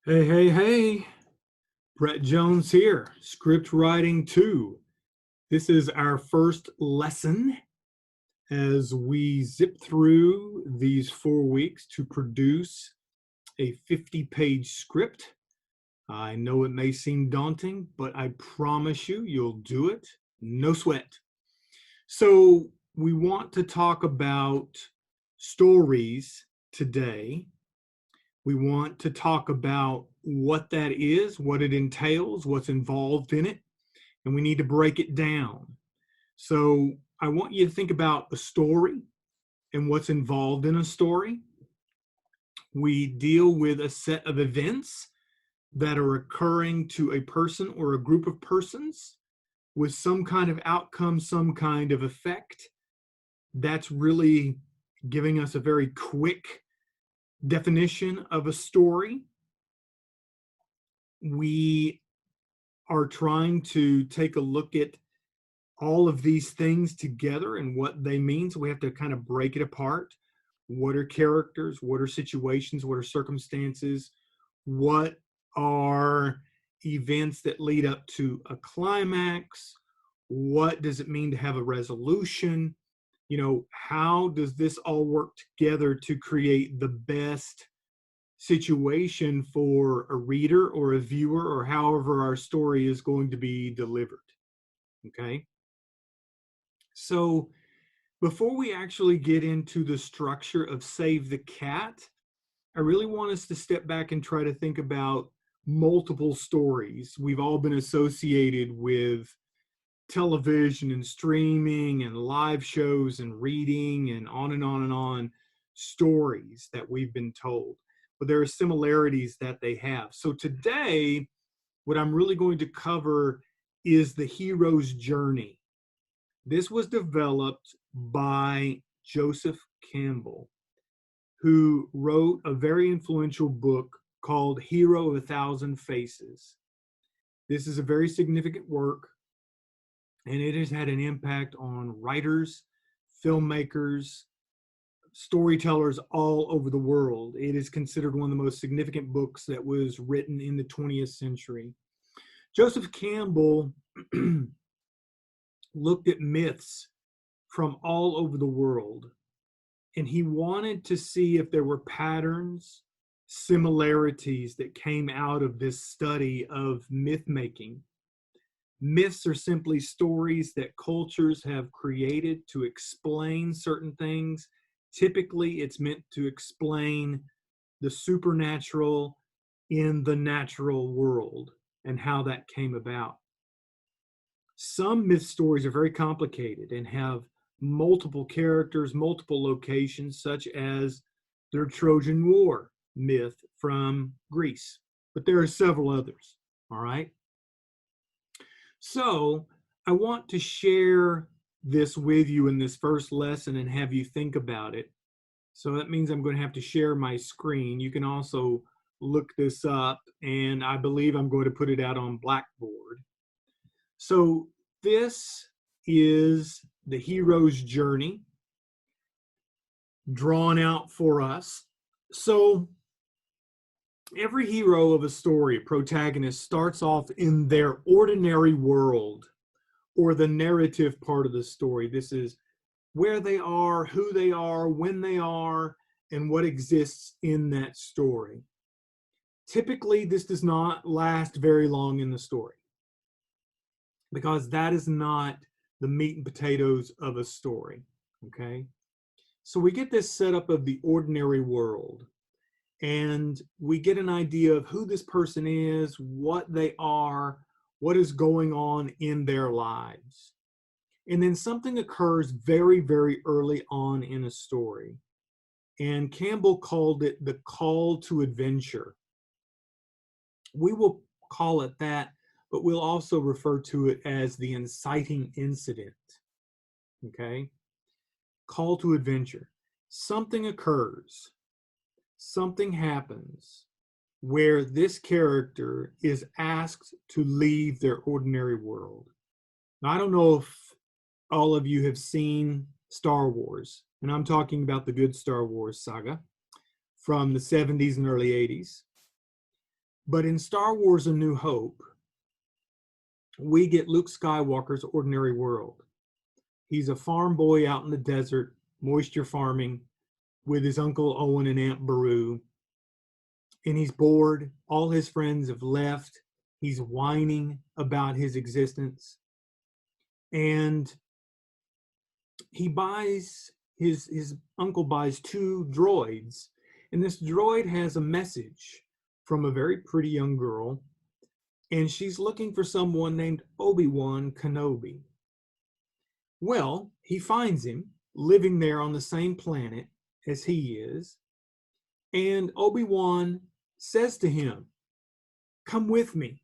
Hey, hey, hey, Brett Jones here, Scriptwriting II. This is our first lesson as we zip through these 4 weeks to produce a 50-page script. I know it may seem daunting, but I promise you, you'll do it. No sweat. So we want to talk about stories today. We want to talk about what that is, what it entails, what's involved in it, and we need to break it down. So I want you to think about a story and what's involved in a story. We deal with a set of events that are occurring to a person or a group of persons with some kind of outcome, some kind of effect. That's really giving us a very quick definition of a story. We are trying to take a look at all of these things together and what they mean. So we have to kind of break it apart. What are characters? What are situations? What are circumstances? What are events that lead up to a climax? What does it mean to have a resolution? How does this all work together to create the best situation for a reader or a viewer, or however our story is going to be delivered? Okay. So before we actually get into the structure of Save the Cat, I really want us to step back and try to think about multiple stories. We've all been associated with television and streaming and live shows and reading and on and on and on stories that we've been told. But there are similarities that they have. So today, what I'm really going to cover is the hero's journey. This was developed by Joseph Campbell, who wrote a very influential book called Hero of a Thousand Faces. This is a very significant work, and it has had an impact on writers, filmmakers, storytellers all over the world. It is considered one of the most significant books that was written in the 20th century. Joseph Campbell looked at myths from all over the world, and he wanted to see if there were patterns, similarities that came out of this study of myth making. Myths are simply stories that cultures have created to explain certain things. Typically, it's meant to explain the supernatural in the natural world and how that came about. Some myth stories are very complicated and have multiple characters, multiple locations, such as the Trojan War myth from Greece. But there are several others, all right? So I want to share this with you in this first lesson and have you think about it. So that means I'm going to have to share my screen. You can also look this up, and I believe I'm going to put it out on Blackboard. So this is the hero's journey drawn out for us. So every hero of a story, protagonist, starts off in their ordinary world, or the narrative part of the story. This is where they are, who they are, when they are, and what exists in that story. Typically, this does not last very long in the story, because that is not the meat and potatoes of a story, okay? So we get this setup of the ordinary world, and we get an idea of who this person is, what they are, what is going on in their lives. And then something occurs very, very early on in a story. And Campbell called it the call to adventure. We will call it that, but we'll also refer to it as the inciting incident. Okay? Call to adventure. Something occurs, something happens where this character is asked to leave their ordinary world. Now, I don't know if all of you have seen Star Wars, and I'm talking about the good Star Wars saga from the 70s and early 80s. But in Star Wars: A New Hope, we get Luke Skywalker's ordinary world. He's a farm boy out in the desert, moisture farming, with his Uncle Owen and Aunt Beru. And he's bored. All his friends have left. He's whining about his existence. And his uncle buys two droids. And this droid has a message from a very pretty young girl. And she's looking for someone named Obi-Wan Kenobi. Well, he finds him living there on the same planet as he is. And Obi-Wan says to him, "Come with me.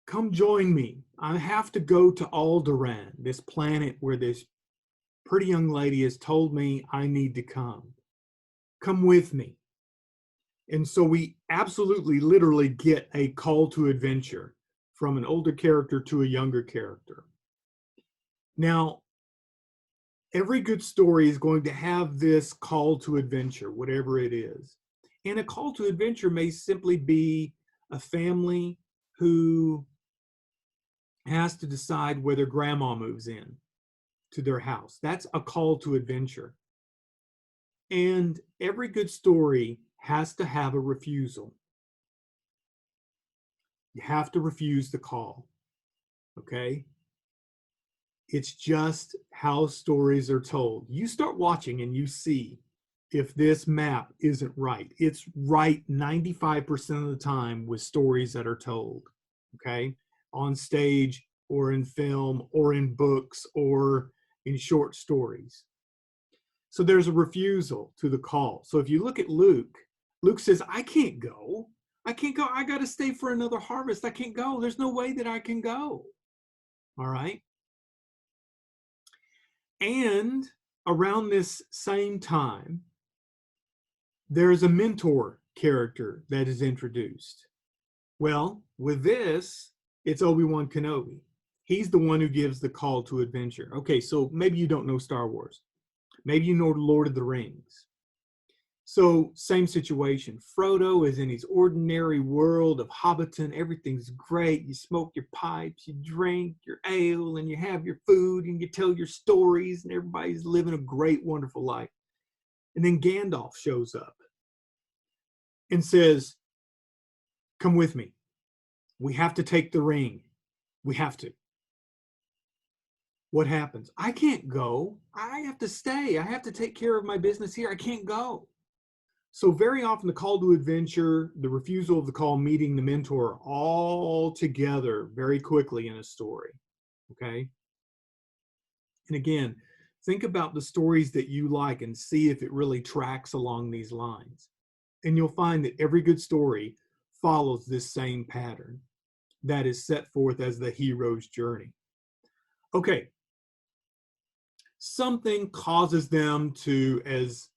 Come join me. I have to go to Alderaan, this planet where this pretty young lady has told me I need to come. Come with me." And so we absolutely, literally get a call to adventure from an older character to a younger character. Now, every good story is going to have this call to adventure, whatever it is. And a call to adventure may simply be a family who has to decide whether grandma moves in to their house. That's a call to adventure. And every good story has to have a refusal. You have to refuse the call, okay? It's just how stories are told. You start watching and you see if this map isn't right. It's right 95% of the time with stories that are told, okay? On stage or in film or in books or in short stories. So there's a refusal to the call. So if you look at Luke, Luke says, "I can't go. I can't go. I got to stay for another harvest. I can't go. There's no way that I can go." All right. And around this same time, there's a mentor character that is introduced. Well, with this, it's Obi-Wan Kenobi. He's the one who gives the call to adventure. Okay, so maybe you don't know Star Wars. Maybe you know Lord of the Rings. So same situation. Frodo is in his ordinary world of Hobbiton. Everything's great. You smoke your pipes, you drink your ale, and you have your food, and you tell your stories, and everybody's living a great, wonderful life. And then Gandalf shows up and says, "Come with me. We have to take the ring. We have to." What happens? "I can't go. I have to stay. I have to take care of my business here. I can't go." So very often the call to adventure, the refusal of the call, meeting the mentor, all together very quickly in a story, okay? And again, think about the stories that you like and see if it really tracks along these lines. And you'll find that every good story follows this same pattern that is set forth as the hero's journey. Okay, something causes them to, as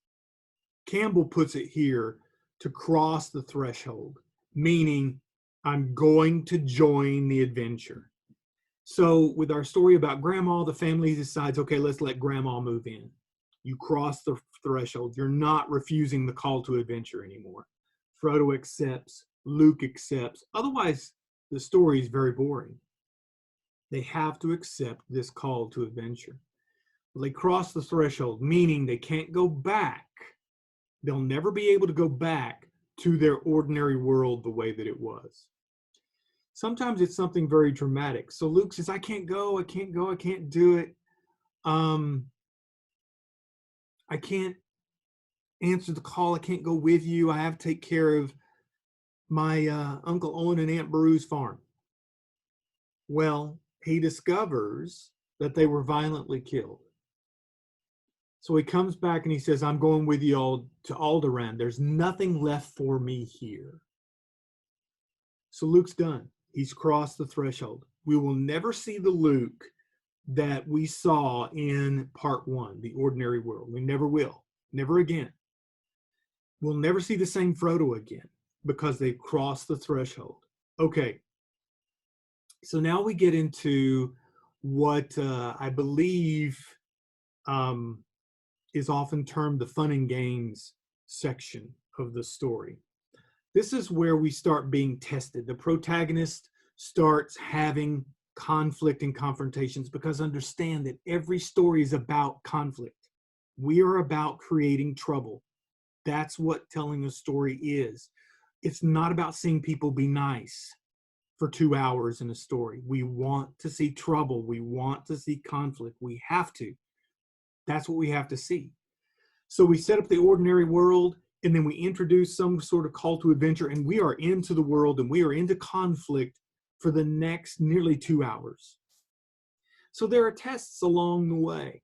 Campbell puts it here, to cross the threshold, meaning I'm going to join the adventure. So with our story about grandma, the family decides, okay, let's let grandma move in. You cross the threshold. You're not refusing the call to adventure anymore. Frodo accepts, Luke accepts. Otherwise, the story is very boring. They have to accept this call to adventure. They cross the threshold, meaning they can't go back. They'll never be able to go back to their ordinary world the way that it was. Sometimes it's something very dramatic. So Luke says, "I can't go, I can't go, I can't do it. I can't answer the call, I can't go with you. I have to take care of my Uncle Owen and Aunt Beru's farm." Well, he discovers that they were violently killed. So he comes back and he says, "I'm going with you all to Alderaan. There's nothing left for me here." So Luke's done. He's crossed the threshold. We will never see the Luke that we saw in part one, the ordinary world. We never will. Never again. We'll never see the same Frodo again because they've crossed the threshold. Okay. So now we get into what I believe is often termed the fun and games section of the story. This is where we start being tested. The protagonist starts having conflict and confrontations, because understand that every story is about conflict. We are about creating trouble. That's what telling a story is. It's not about seeing people be nice for 2 hours in a story. We want to see trouble. We want to see conflict. We have to. That's what we have to see. So we set up the ordinary world, and then we introduce some sort of call to adventure, and we are into the world, and we are into conflict for the next nearly 2 hours. So there are tests along the way.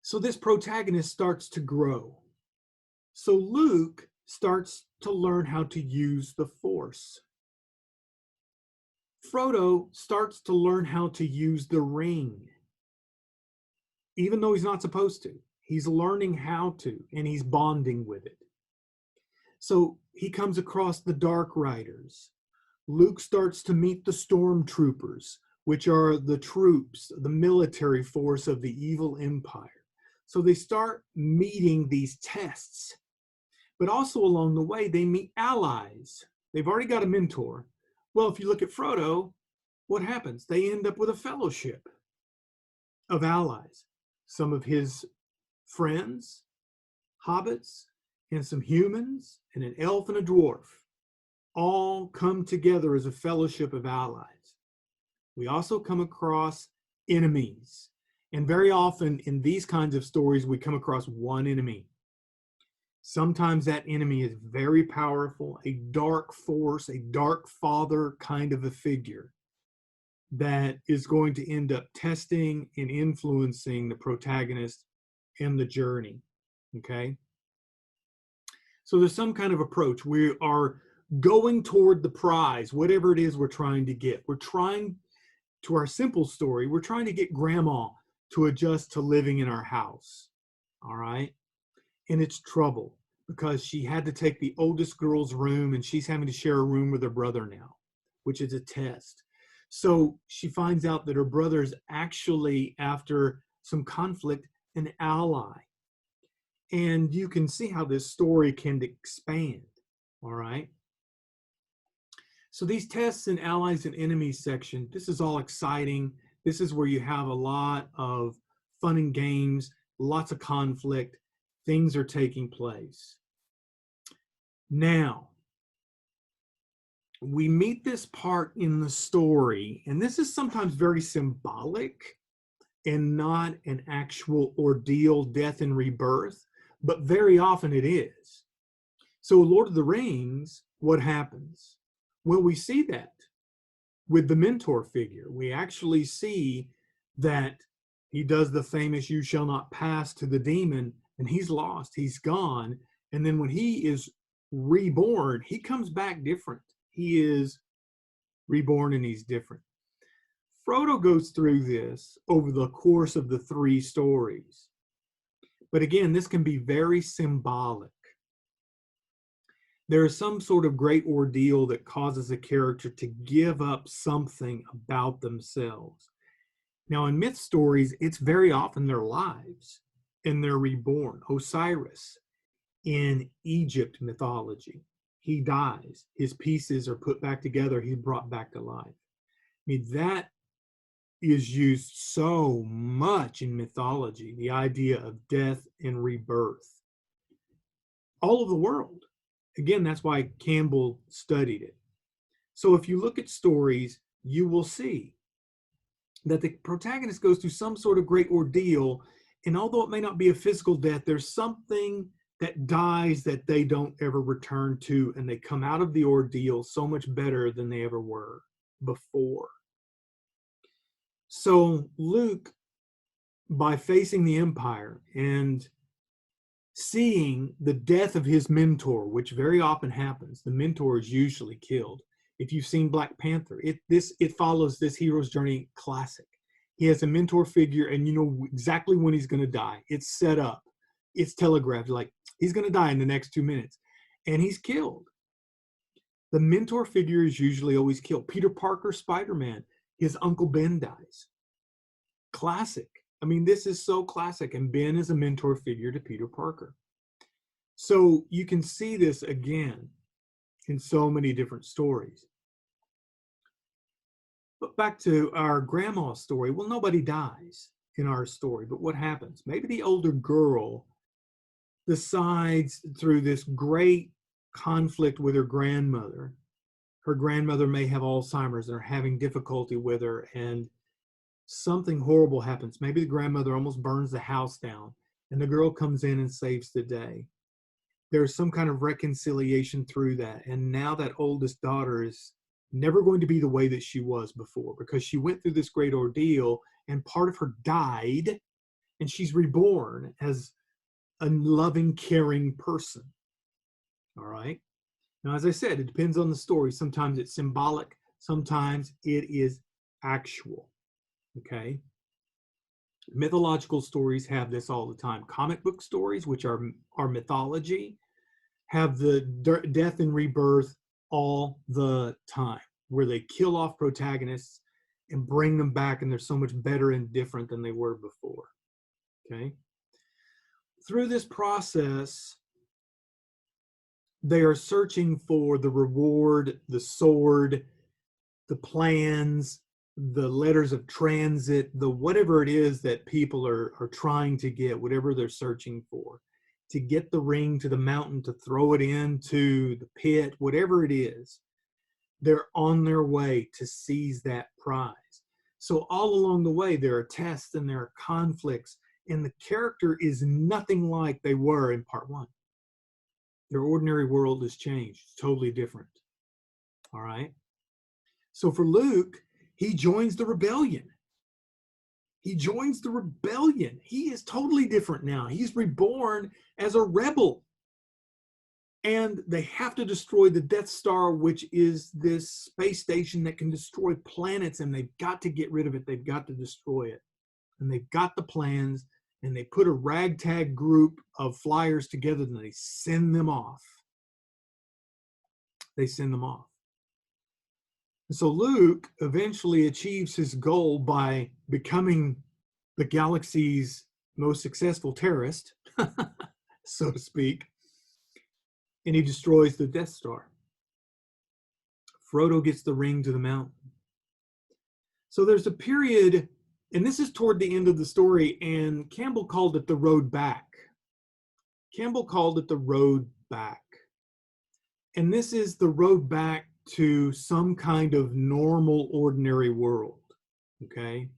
So this protagonist starts to grow. So Luke starts to learn how to use the Force. Frodo starts to learn how to use the ring. Even though he's not supposed to, he's learning how to, and he's bonding with it. So he comes across the Dark Riders. Luke starts to meet the Stormtroopers, which are the troops, the military force of the evil empire. So they start meeting these tests. But also along the way, they meet allies. They've already got a mentor. Well, if you look at Frodo, what happens? They end up with a fellowship of allies. Some of his friends, hobbits, and some humans, and an elf and a dwarf, all come together as a fellowship of allies. We also come across enemies. And very often in these kinds of stories, we come across one enemy. Sometimes that enemy is very powerful, a dark force, a dark father kind of a figure that is going to end up testing and influencing the protagonist and the journey. Okay? So there's some kind of approach. We are going toward the prize, whatever it is we're trying to get. We're trying, to our simple story, we're trying to get grandma to adjust to living in our house. All right? And it's trouble, because she had to take the oldest girl's room, and she's having to share a room with her brother now, which is a test. So she finds out that her brother is actually, after some conflict, an ally. And you can see how this story can expand. All right? So these tests and allies and enemies section, this is all exciting. This is where you have a lot of fun and games, lots of conflict. Things are taking place. Now, we meet this part in the story, and this is sometimes very symbolic and not an actual ordeal, death and rebirth, but very often it is. So Lord of the Rings, what happens? Well, we see that with the mentor figure. We actually see that he does the famous "you shall not pass" to the demon, and he's lost, he's gone. And then when he is reborn, he comes back different. He is reborn and he's different. Frodo goes through this over the course of the 3 stories. But again, this can be very symbolic. There is some sort of great ordeal that causes a character to give up something about themselves. Now, in myth stories, it's very often their lives, and they're reborn. Osiris, in Egypt mythology, he dies. His pieces are put back together. He's brought back to life. I mean, that is used so much in mythology, the idea of death and rebirth. All over the world. Again, that's why Campbell studied it. So if you look at stories, you will see that the protagonist goes through some sort of great ordeal, and although it may not be a physical death, there's something that dies that they don't ever return to, and they come out of the ordeal so much better than they ever were before. So Luke, by facing the Empire and seeing the death of his mentor, which very often happens, the mentor is usually killed. If you've seen Black Panther, it follows this hero's journey classic. He has a mentor figure, and you know exactly when he's going to die. It's set up. It's telegraphed, like he's going to die in the next 2 minutes, and he's killed. The mentor figure is usually always killed. Peter Parker, Spider-Man, his Uncle Ben dies. Classic. I mean, this is so classic, and Ben is a mentor figure to Peter Parker. So you can see this again in so many different stories. But back to our grandma story. Well, nobody dies in our story, but what happens? Maybe the older girl decides through this great conflict with her grandmother. Her grandmother may have Alzheimer's and are having difficulty with her, and something horrible happens. Maybe the grandmother almost burns the house down, and the girl comes in and saves the day. There's some kind of reconciliation through that. And now that oldest daughter is never going to be the way that she was before, because she went through this great ordeal and part of her died, and she's reborn as a loving, caring person. All right. Now, as I said, it depends on the story. Sometimes it's symbolic, sometimes it is actual. Okay. Mythological stories have this all the time. Comic book stories, which are mythology, have the death and rebirth all the time, where they kill off protagonists and bring them back, and they're so much better and different than they were before. Okay. Through this process, they are searching for the reward, the sword, the plans, the letters of transit, the whatever it is that people are trying to get, whatever they're searching for, to get the ring to the mountain, to throw it into the pit, whatever it is, they're on their way to seize that prize. So all along the way, there are tests and there are conflicts, and the character is nothing like they were in part one. Their ordinary world has changed, it's totally different. All right. So for Luke, he joins the rebellion. He joins the rebellion. He is totally different now. He's reborn as a rebel. And they have to destroy the Death Star, which is this space station that can destroy planets, and they've got to get rid of it. They've got to destroy it. And they've got the plans, and they put a ragtag group of flyers together, and they send them off. They send them off. And so Luke eventually achieves his goal by becoming the galaxy's most successful terrorist, so to speak, and he destroys the Death Star. Frodo gets the ring to the mountain. So there's a period, and this is toward the end of the story, and Campbell called it the road back. Campbell called it the road back. And this is the road back to some kind of normal, ordinary world, okay?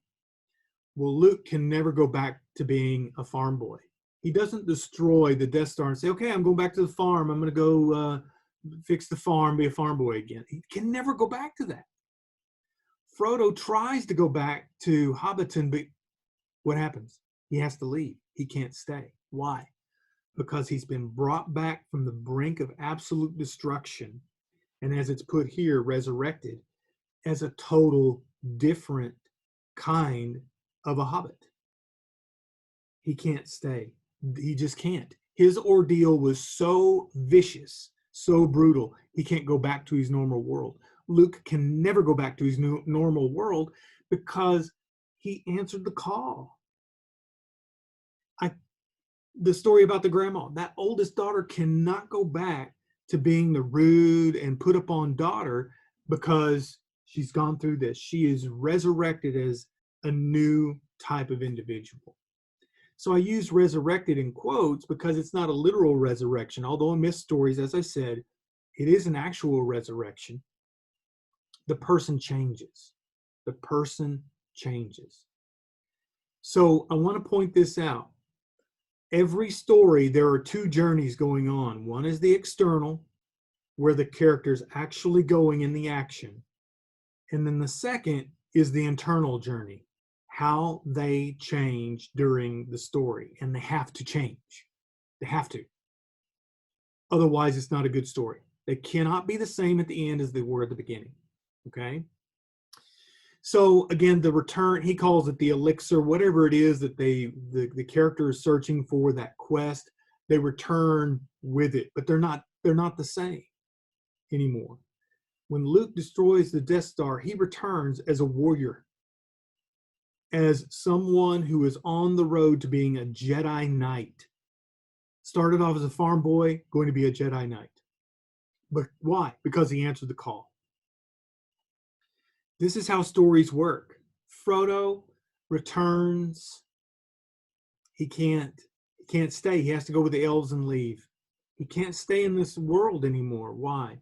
Well, Luke can never go back to being a farm boy. He doesn't destroy the Death Star and say, okay, I'm going back to the farm. I'm going to go fix the farm, be a farm boy again. He can never go back to that. Frodo tries to go back to Hobbiton, but what happens? He has to leave. He can't stay. Why? Because he's been brought back from the brink of absolute destruction, and as it's put here, resurrected as a total different kind of a hobbit. He can't stay. He just can't. His ordeal was so vicious, so brutal, he can't go back to his normal world. Luke can never go back to his normal world because he answered the call. The story about the grandma, that oldest daughter cannot go back to being the rude and put upon daughter because she's gone through this. She is resurrected as a new type of individual. So I use resurrected in quotes because it's not a literal resurrection. Although in myth stories, as I said, it is an actual resurrection. The person changes. The person changes. So I want to point this out. Every story, there are two journeys going on. One is the external, where the character's actually going in the action. And then the second is the internal journey, how they change during the story. And they have to change. They have to. Otherwise, it's not a good story. They cannot be the same at the end as they were at the beginning. Okay? So again, the return, he calls it the elixir, whatever it is that the character is searching for, that quest, they return with it, but they're not the same anymore. When Luke destroys the Death Star, he returns as a warrior, as someone who is on the road to being a Jedi Knight. Started off as a farm boy, going to be a Jedi Knight. But why? Because he answered the call. This is how stories work. Frodo returns. He can't stay. He has to go with the elves and leave. He can't stay in this world anymore. Why?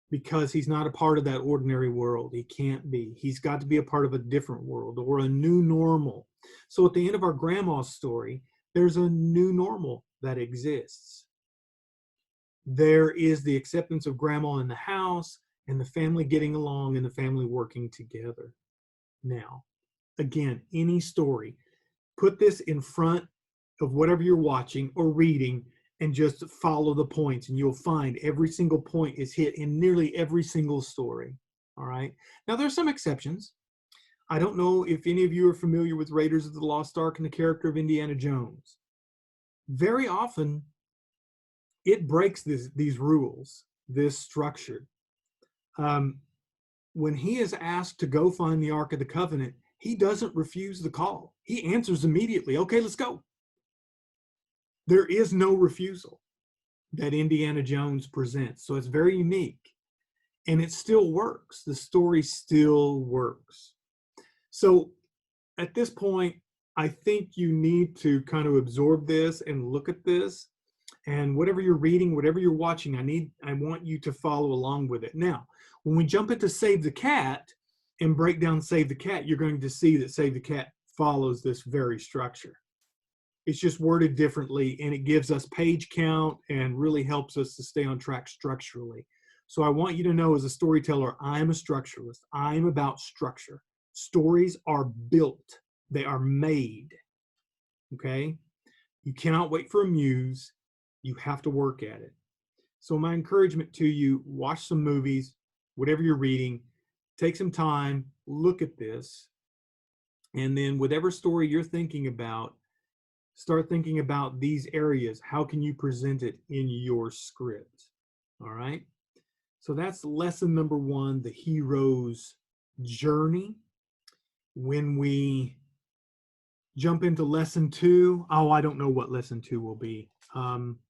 Because he's not a part of that ordinary world. He can't be. He's got to be a part of a different world or a new normal. So at the end of our grandma's story, there's a new normal that exists. There is the acceptance of grandma in the house and the family getting along and the family working together. Now, again, any story, put this in front of whatever you're watching or reading and just follow the points, and you'll find every single point is hit in nearly every single story. All right. Now, there's some exceptions. I don't know if any of you are familiar with Raiders of the Lost Ark and the character of Indiana Jones. Very often, it breaks these rules, this structure. When he is asked to go find the Ark of the Covenant, he doesn't refuse the call. He answers immediately, okay, let's go. There is no refusal that Indiana Jones presents. So it's very unique. And it still works. The story still works. So at this point, I think you need to kind of absorb this and look at this. And whatever you're reading, whatever you're watching, I want you to follow along with it. Now, when we jump into Save the Cat and break down Save the Cat, you're going to see that Save the Cat follows this very structure. It's just worded differently, and it gives us page count and really helps us to stay on track structurally. So I want you to know, as a storyteller, I'm a structuralist. I'm about structure. Stories are built. They are made. Okay? You cannot wait for a muse. You have to work at it. So my encouragement to you, watch some movies, whatever you're reading, take some time, look at this, and then whatever story you're thinking about, start thinking about these areas. How can you present it in your script? All right. So that's lesson number 1, the hero's journey. When we jump into lesson 2, I don't know what lesson 2 will be.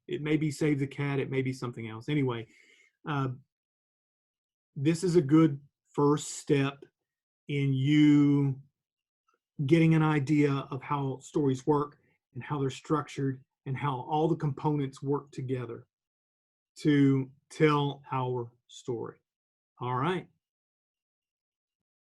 It may be Save the Cat. It may be something else. Anyway, this is a good first step in you getting an idea of how stories work and how they're structured and how all the components work together to tell our story. All right.